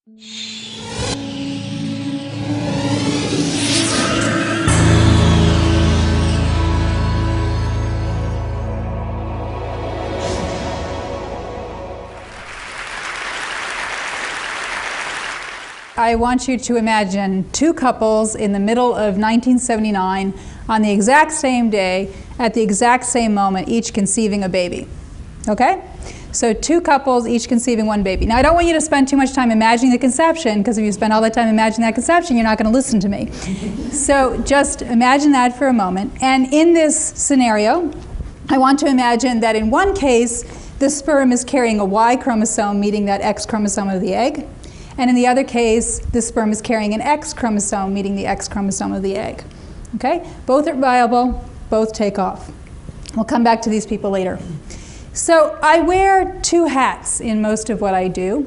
I want you to imagine two couples in the middle of 1979 on the exact same day, at the exact same moment, each conceiving a baby. Okay? So two couples, each conceiving one baby. Now I don't want you to spend too much time imagining the conception, because if you spend all that time imagining that conception, you're not going to listen to me. So just imagine that for a moment. And in this scenario, I want to imagine that in one case, the sperm is carrying a Y chromosome, meeting that X chromosome of the egg. And in the other case, the sperm is carrying an X chromosome, meeting the X chromosome of the egg. Okay? Both are viable, both take off. We'll come back to these people later. So I wear two hats in most of what I do.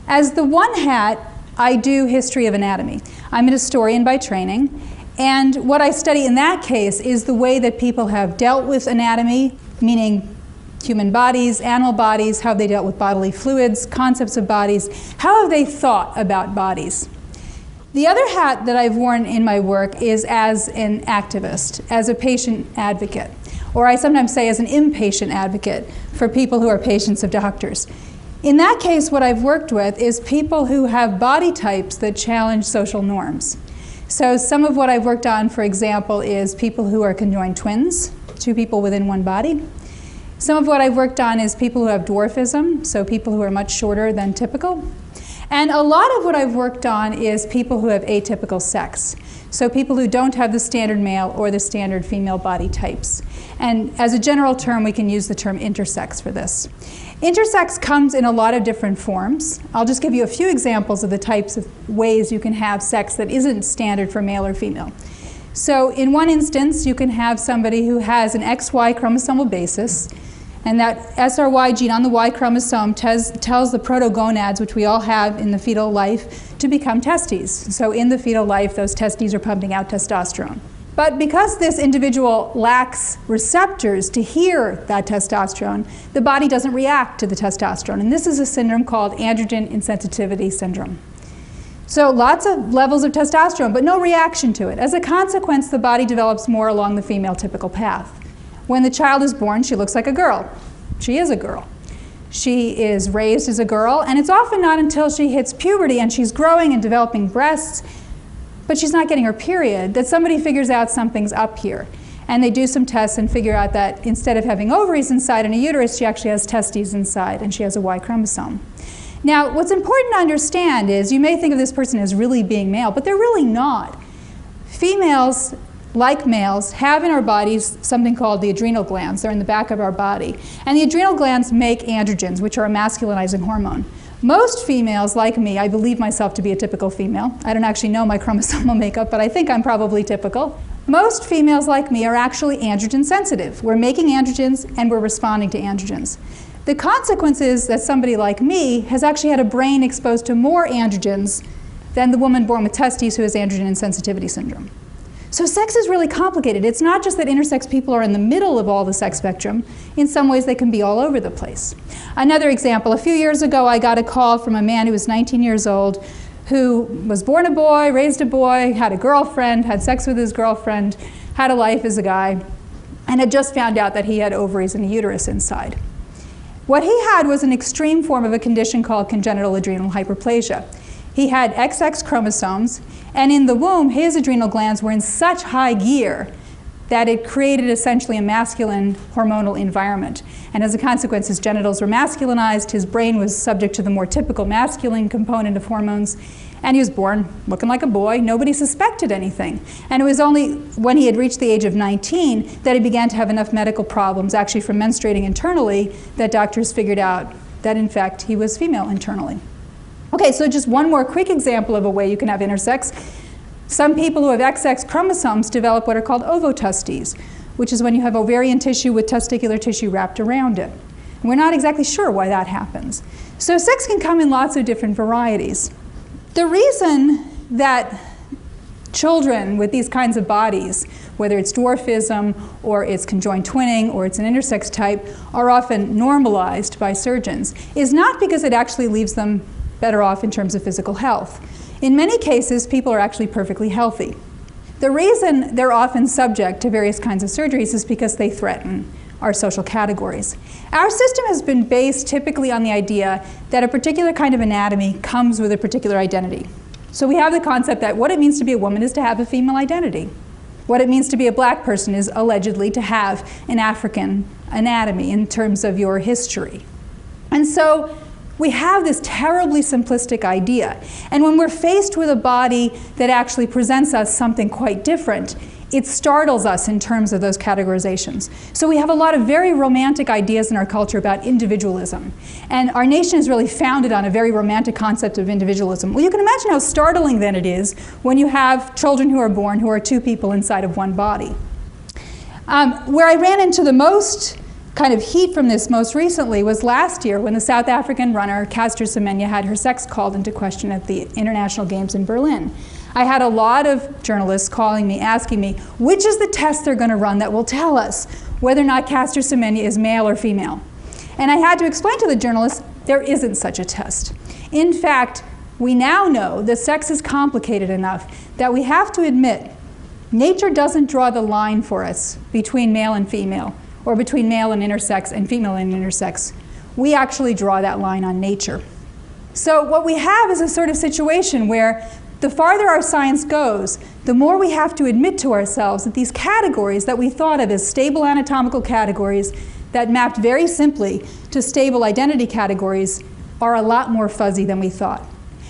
As the one hat, I do history of anatomy. I'm an historian by training, and what I study in that case is the way that people have dealt with anatomy, meaning human bodies, animal bodies, how they dealt with bodily fluids, concepts of bodies, how have they thought about bodies. The other hat that I've worn in my work is as an activist, as a patient advocate, or I sometimes say as an impatient advocate for people who are patients of doctors. In that case, what I've worked with is people who have body types that challenge social norms. So some of what I've worked on, for example, is people who are conjoined twins, two people within one body. Some of what I've worked on is people who have dwarfism, so people who are much shorter than typical. And a lot of what I've worked on is people who have atypical sex, so people who don't have the standard male or the standard female body types. And as a general term, we can use the term intersex for this. Intersex comes in a lot of different forms. I'll just give you a few examples of the types of ways you can have sex that isn't standard for male or female. So in one instance, you can have somebody who has an XY chromosomal basis, and that SRY gene on the Y chromosome tells the protogonads, which we all have in the fetal life, to become testes. So in the fetal life, those testes are pumping out testosterone. But because this individual lacks receptors to hear that testosterone, the body doesn't react to the testosterone. And this is a syndrome called androgen insensitivity syndrome. So lots of levels of testosterone, but no reaction to it. As a consequence, the body develops more along the female typical path. When the child is born, she looks like a girl. She is a girl. She is raised as a girl, and it's often not until she hits puberty and she's growing and developing breasts, but she's not getting her period, that somebody figures out something's up here. And they do some tests and figure out that instead of having ovaries inside and a uterus, she actually has testes inside, and she has a Y chromosome. Now, what's important to understand is you may think of this person as really being male, but they're really not. Females, like males, have in our bodies something called the adrenal glands. They're in the back of our body. And the adrenal glands make androgens, which are a masculinizing hormone. Most females, like me, I believe myself to be a typical female. I don't actually know my chromosomal makeup, but I think I'm probably typical. Most females, like me, are actually androgen sensitive. We're making androgens and we're responding to androgens. The consequence is that somebody like me has actually had a brain exposed to more androgens than the woman born with testes who has androgen insensitivity syndrome. So sex is really complicated. It's not just that intersex people are in the middle of all the sex spectrum. In some ways, they can be all over the place. Another example, a few years ago, I got a call from a man who was 19 years old who was born a boy, raised a boy, had a girlfriend, had sex with his girlfriend, had a life as a guy, and had just found out that he had ovaries and a uterus inside. What he had was an extreme form of a condition called congenital adrenal hyperplasia. He had XX chromosomes, and in the womb, his adrenal glands were in such high gear that it created essentially a masculine hormonal environment. And as a consequence, his genitals were masculinized, his brain was subject to the more typical masculine component of hormones, and he was born looking like a boy. Nobody suspected anything. And it was only when he had reached the age of 19 that he began to have enough medical problems, actually from menstruating internally, that doctors figured out that, in fact, he was female internally. Okay, so just one more quick example of a way you can have intersex. Some people who have XX chromosomes develop what are called ovotestes, which is when you have ovarian tissue with testicular tissue wrapped around it. And we're not exactly sure why that happens. So sex can come in lots of different varieties. The reason that children with these kinds of bodies, whether it's dwarfism or it's conjoined twinning or it's an intersex type, are often normalized by surgeons is not because it actually leaves them better off in terms of physical health. In many cases, people are actually perfectly healthy. The reason they're often subject to various kinds of surgeries is because they threaten our social categories. Our system has been based typically on the idea that a particular kind of anatomy comes with a particular identity. So we have the concept that what it means to be a woman is to have a female identity. What it means to be a black person is allegedly to have an African anatomy in terms of your history. And so we have this terribly simplistic idea. And when we're faced with a body that actually presents us something quite different, it startles us in terms of those categorizations. So we have a lot of very romantic ideas in our culture about individualism. And our nation is really founded on a very romantic concept of individualism. Well, you can imagine how startling then it is when you have children who are born who are two people inside of one body. Where I ran into the most kind of heat from this most recently was last year when the South African runner Caster Semenya had her sex called into question at the International Games in Berlin. I had a lot of journalists calling me, asking me, which is the test they're going to run that will tell us whether or not Caster Semenya is male or female? And I had to explain to the journalists, there isn't such a test. In fact, we now know that sex is complicated enough that we have to admit nature doesn't draw the line for us between male and female, or between male and intersex and female and intersex. We actually draw that line on nature. So what we have is a sort of situation where the farther our science goes, the more we have to admit to ourselves that these categories that we thought of as stable anatomical categories that mapped very simply to stable identity categories are a lot more fuzzy than we thought.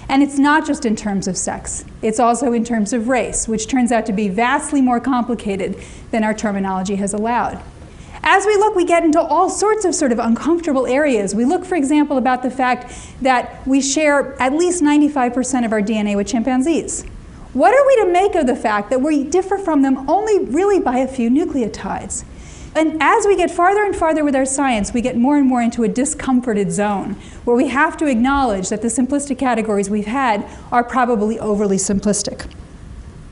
And it's not just in terms of sex. It's also in terms of race, which turns out to be vastly more complicated than our terminology has allowed. As we look, we get into all sorts of sort of uncomfortable areas. We look, for example, about the fact that we share at least 95% of our DNA with chimpanzees. What are we to make of the fact that we differ from them only really by a few nucleotides? And as we get farther and farther with our science, we get more and more into a discomforted zone where we have to acknowledge that the simplistic categories we've had are probably overly simplistic.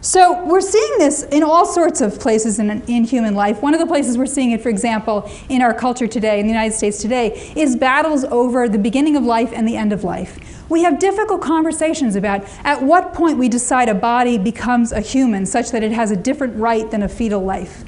So we're seeing this in all sorts of places in human life. One of the places we're seeing it, for example, in our culture today, in the United States today, is battles over the beginning of life and the end of life. We have difficult conversations about at what point we decide a body becomes a human such that it has a different right than a fetal life.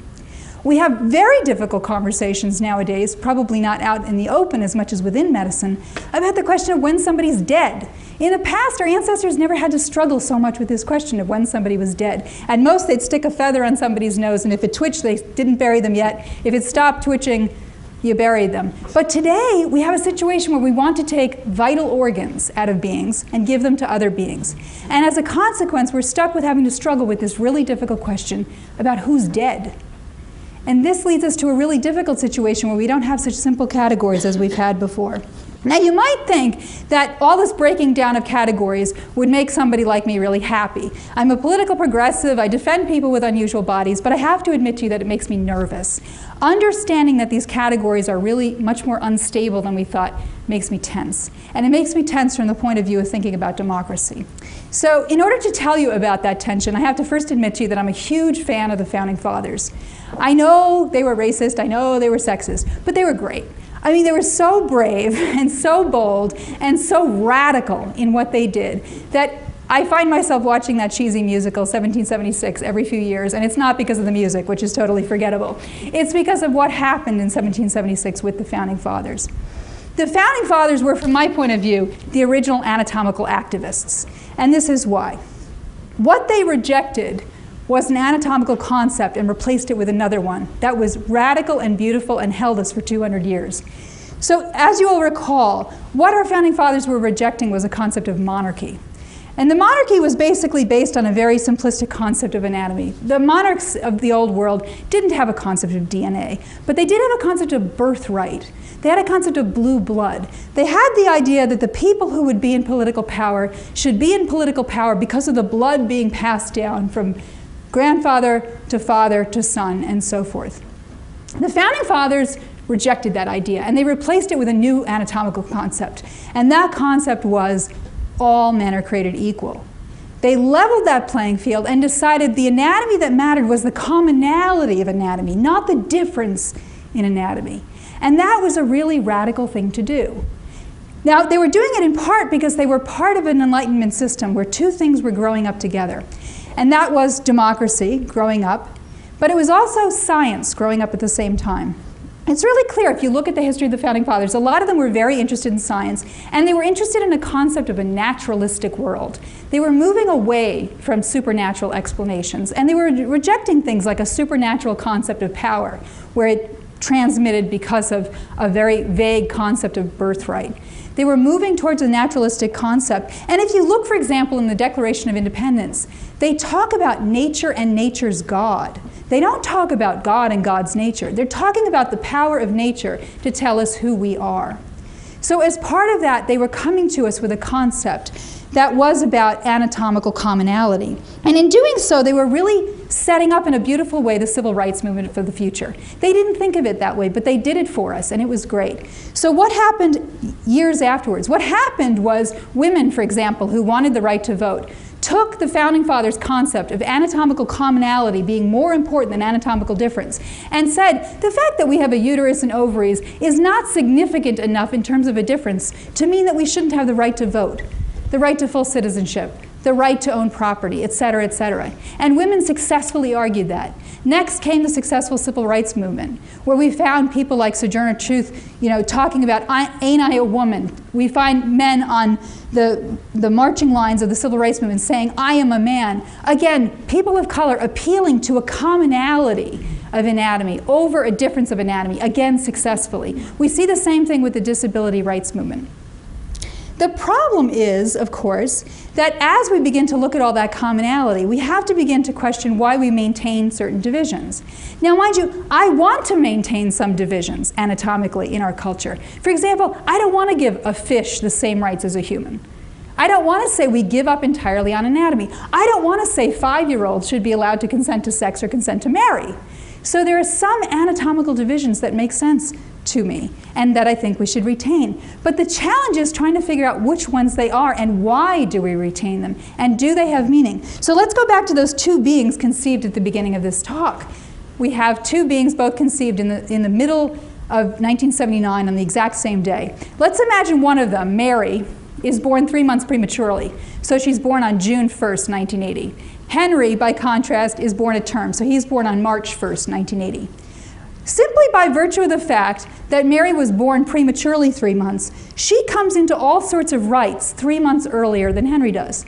We have very difficult conversations nowadays, probably not out in the open as much as within medicine, about the question of when somebody's dead. In the past, our ancestors never had to struggle so much with this question of when somebody was dead. At most, they'd stick a feather on somebody's nose, and if it twitched, they didn't bury them yet. If it stopped twitching, you buried them. But today, we have a situation where we want to take vital organs out of beings and give them to other beings. And as a consequence, we're stuck with having to struggle with this really difficult question about who's dead. And this leads us to a really difficult situation where we don't have such simple categories as we've had before. Now, you might think that all this breaking down of categories would make somebody like me really happy. I'm a political progressive, I defend people with unusual bodies, but I have to admit to you that it makes me nervous. Understanding that these categories are really much more unstable than we thought makes me tense. And it makes me tense from the point of view of thinking about democracy. So in order to tell you about that tension, I have to first admit to you that I'm a huge fan of the Founding Fathers. I know they were racist, I know they were sexist, but they were great. I mean, they were so brave and so bold and so radical in what they did that I find myself watching that cheesy musical, 1776, every few years, and it's not because of the music, which is totally forgettable. It's because of what happened in 1776 with the Founding Fathers. The Founding Fathers were, from my point of view, the original anatomical activists, and this is why. What they rejected was an anatomical concept and replaced it with another one that was radical and beautiful and held us for 200 years. So as you will recall, what our Founding Fathers were rejecting was a concept of monarchy. And the monarchy was basically based on a very simplistic concept of anatomy. The monarchs of the old world didn't have a concept of DNA, but they did have a concept of birthright. They had a concept of blue blood. They had the idea that the people who would be in political power should be in political power because of the blood being passed down from grandfather to father to son and so forth. The Founding Fathers rejected that idea and they replaced it with a new anatomical concept. And that concept was all men are created equal. They leveled that playing field and decided the anatomy that mattered was the commonality of anatomy, not the difference in anatomy. And that was a really radical thing to do. Now, they were doing it in part because they were part of an Enlightenment system where two things were growing up together. And that was democracy growing up, but it was also science growing up at the same time. It's really clear if you look at the history of the Founding Fathers, a lot of them were very interested in science, and they were interested in the concept of a naturalistic world. They were moving away from supernatural explanations, and they were rejecting things like a supernatural concept of power, where it transmitted because of a very vague concept of birthright. They were moving towards a naturalistic concept. And if you look, for example, in the Declaration of Independence, they talk about nature and nature's God. They don't talk about God and God's nature. They're talking about the power of nature to tell us who we are. So as part of that, they were coming to us with a concept that was about anatomical commonality. And in doing so, they were really setting up in a beautiful way the civil rights movement for the future. They didn't think of it that way, but they did it for us, and it was great. So what happened years afterwards? What happened was women, for example, who wanted the right to vote, took the Founding Fathers' concept of anatomical commonality being more important than anatomical difference and said, the fact that we have a uterus and ovaries is not significant enough in terms of a difference to mean that we shouldn't have the right to vote, the right to full citizenship, the right to own property, et cetera, et cetera. And women successfully argued that. Next came the successful civil rights movement, where we found people like Sojourner Truth, talking about, ain't I a woman? We find men on the marching lines of the civil rights movement saying, I am a man. Again, people of color appealing to a commonality of anatomy over a difference of anatomy, again, successfully. We see the same thing with the disability rights movement. The problem is, of course, that as we begin to look at all that commonality, we have to begin to question why we maintain certain divisions. Now, mind you, I want to maintain some divisions anatomically in our culture. For example, I don't want to give a fish the same rights as a human. I don't want to say we give up entirely on anatomy. I don't want to say 5-year-olds should be allowed to consent to sex or consent to marry. So there are some anatomical divisions that make sense to me and that I think we should retain. But the challenge is trying to figure out which ones they are and why do we retain them and do they have meaning. So let's go back to those two beings conceived at the beginning of this talk. We have two beings both conceived in the middle of 1979 on the exact same day. Let's imagine one of them, Mary, is born 3 months prematurely. So she's born on June 1st, 1980. Henry, by contrast, is born at term. So he's born on March 1st, 1980. Simply by virtue of the fact that Mary was born prematurely 3 months, she comes into all sorts of rights 3 months earlier than Henry does.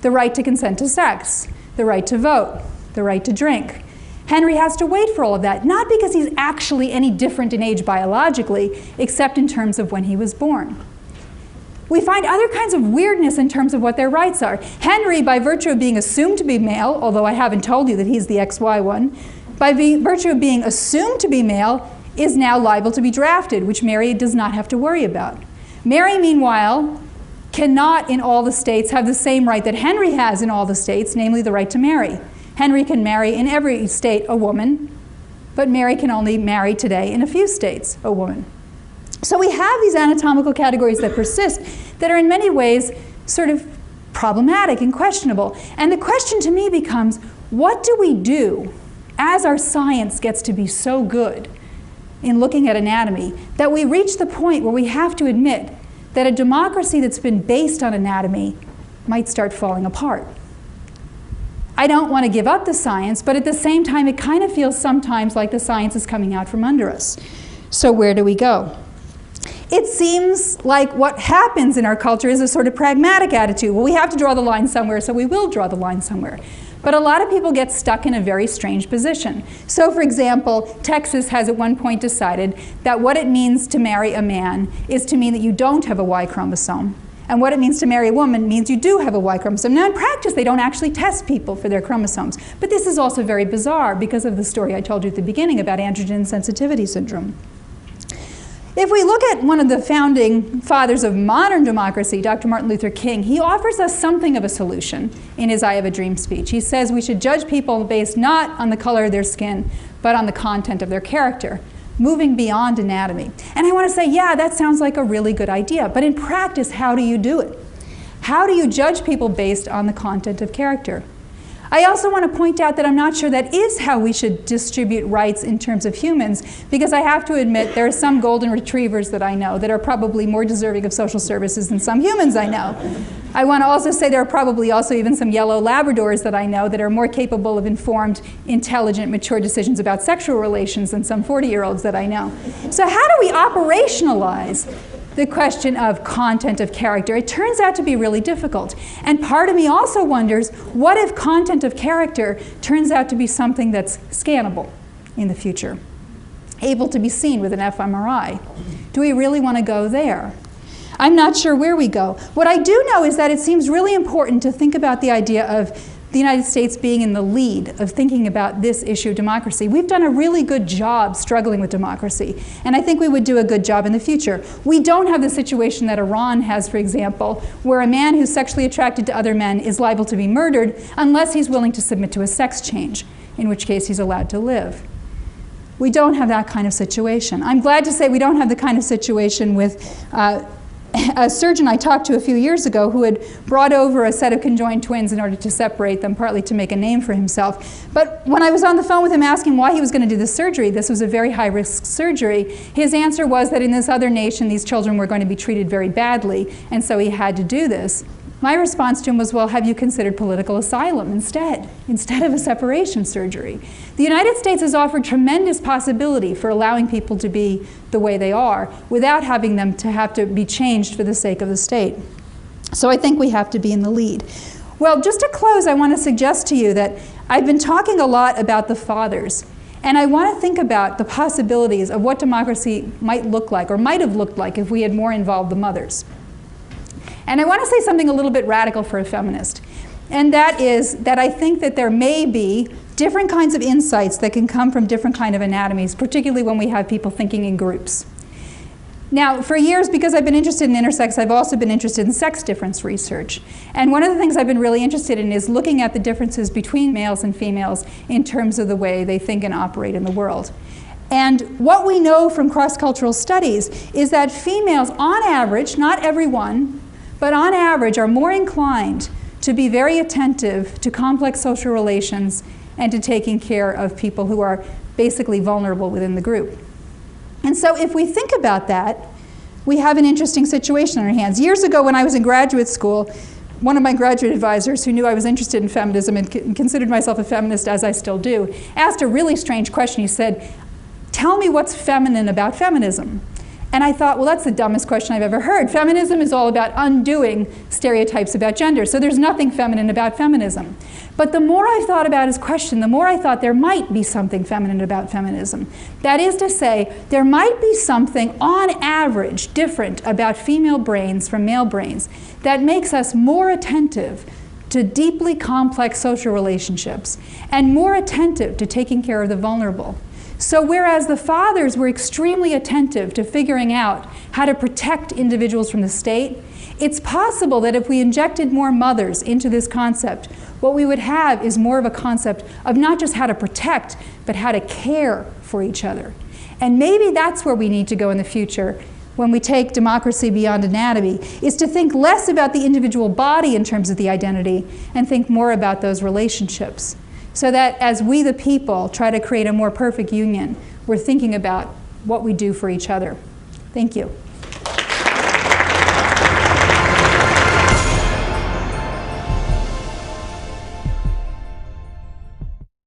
The right to consent to sex, the right to vote, the right to drink. Henry has to wait for all of that, not because he's actually any different in age biologically, except in terms of when he was born. We find other kinds of weirdness in terms of what their rights are. Henry, by virtue of being assumed to be male, although I haven't told you that he's the XY one, by virtue of being assumed to be male, is now liable to be drafted, which Mary does not have to worry about. Mary, meanwhile, cannot in all the states have the same right that Henry has in all the states, namely the right to marry. Henry can marry in every state a woman, but Mary can only marry today in a few states a woman. So we have these anatomical categories that persist that are in many ways sort of problematic and questionable. And the question to me becomes, what do we do as our science gets to be so good in looking at anatomy that we reach the point where we have to admit that a democracy that's been based on anatomy might start falling apart? I don't want to give up the science, but at the same time it kind of feels sometimes like the science is coming out from under us. So where do we go? It seems like what happens in our culture is a sort of pragmatic attitude. Well, we have to draw the line somewhere, so we will draw the line somewhere. But a lot of people get stuck in a very strange position. So, for example, Texas has at one point decided that what it means to marry a man is to mean that you don't have a Y chromosome. And what it means to marry a woman means you do have a Y chromosome. Now, in practice, they don't actually test people for their chromosomes. But this is also very bizarre because of the story I told you at the beginning about androgen sensitivity syndrome. If we look at one of the founding fathers of modern democracy, Dr. Martin Luther King, he offers us something of a solution in his I Have a Dream speech. He says we should judge people based not on the color of their skin, but on the content of their character, moving beyond anatomy. And I want to say, yeah, that sounds like a really good idea, but in practice, how do you do it? How do you judge people based on the content of character? I also want to point out that I'm not sure that is how we should distribute rights in terms of humans, because I have to admit there are some golden retrievers that I know that are probably more deserving of social services than some humans I know. I want to also say there are probably also even some yellow Labradors that I know that are more capable of informed, intelligent, mature decisions about sexual relations than some 40-year-olds that I know. So how do we operationalize the question of content of character? It turns out to be really difficult. And part of me also wonders, what if content of character turns out to be something that's scannable in the future, able to be seen with an fMRI? Do we really want to go there? I'm not sure where we go. What I do know is that it seems really important to think about the idea of the United States being in the lead of thinking about this issue of democracy. We've done a really good job struggling with democracy, and I think we would do a good job in the future. We don't have the situation that Iran has, for example, where a man who's sexually attracted to other men is liable to be murdered unless he's willing to submit to a sex change, in which case he's allowed to live. We don't have that kind of situation. I'm glad to say we don't have the kind of situation with a surgeon I talked to a few years ago who had brought over a set of conjoined twins in order to separate them, partly to make a name for himself. But when I was on the phone with him asking why he was going to do this surgery, this was a very high-risk surgery, his answer was that in this other nation these children were going to be treated very badly, and so he had to do this. My response to him was, well, have you considered political asylum instead of a separation surgery? The United States has offered tremendous possibility for allowing people to be the way they are without having them to have to be changed for the sake of the state. So I think we have to be in the lead. Well, just to close, I want to suggest to you that I've been talking a lot about the fathers, and I want to think about the possibilities of what democracy might look like, or might have looked like if we had more involved the mothers. And I want to say something a little bit radical for a feminist, and that is that I think that there may be different kinds of insights that can come from different kind of anatomies, particularly when we have people thinking in groups. Now, for years, because I've been interested in intersex, I've also been interested in sex difference research. And one of the things I've been really interested in is looking at the differences between males and females in terms of the way they think and operate in the world. And what we know from cross-cultural studies is that females, on average, not everyone, but on average, are more inclined to be very attentive to complex social relations and to taking care of people who are basically vulnerable within the group. And so if we think about that, we have an interesting situation on our hands. Years ago when I was in graduate school, one of my graduate advisors, who knew I was interested in feminism and considered myself a feminist, as I still do, asked a really strange question. He said, "Tell me what's feminine about feminism." And I thought, well, that's the dumbest question I've ever heard. Feminism is all about undoing stereotypes about gender, so there's nothing feminine about feminism. But the more I thought about his question, the more I thought there might be something feminine about feminism. That is to say, there might be something, on average, different about female brains from male brains that makes us more attentive to deeply complex social relationships and more attentive to taking care of the vulnerable. So whereas the fathers were extremely attentive to figuring out how to protect individuals from the state, it's possible that if we injected more mothers into this concept, what we would have is more of a concept of not just how to protect, but how to care for each other. And maybe that's where we need to go in the future when we take democracy beyond anatomy, is to think less about the individual body in terms of the identity and think more about those relationships. So that as we, the people, try to create a more perfect union, we're thinking about what we do for each other. Thank you.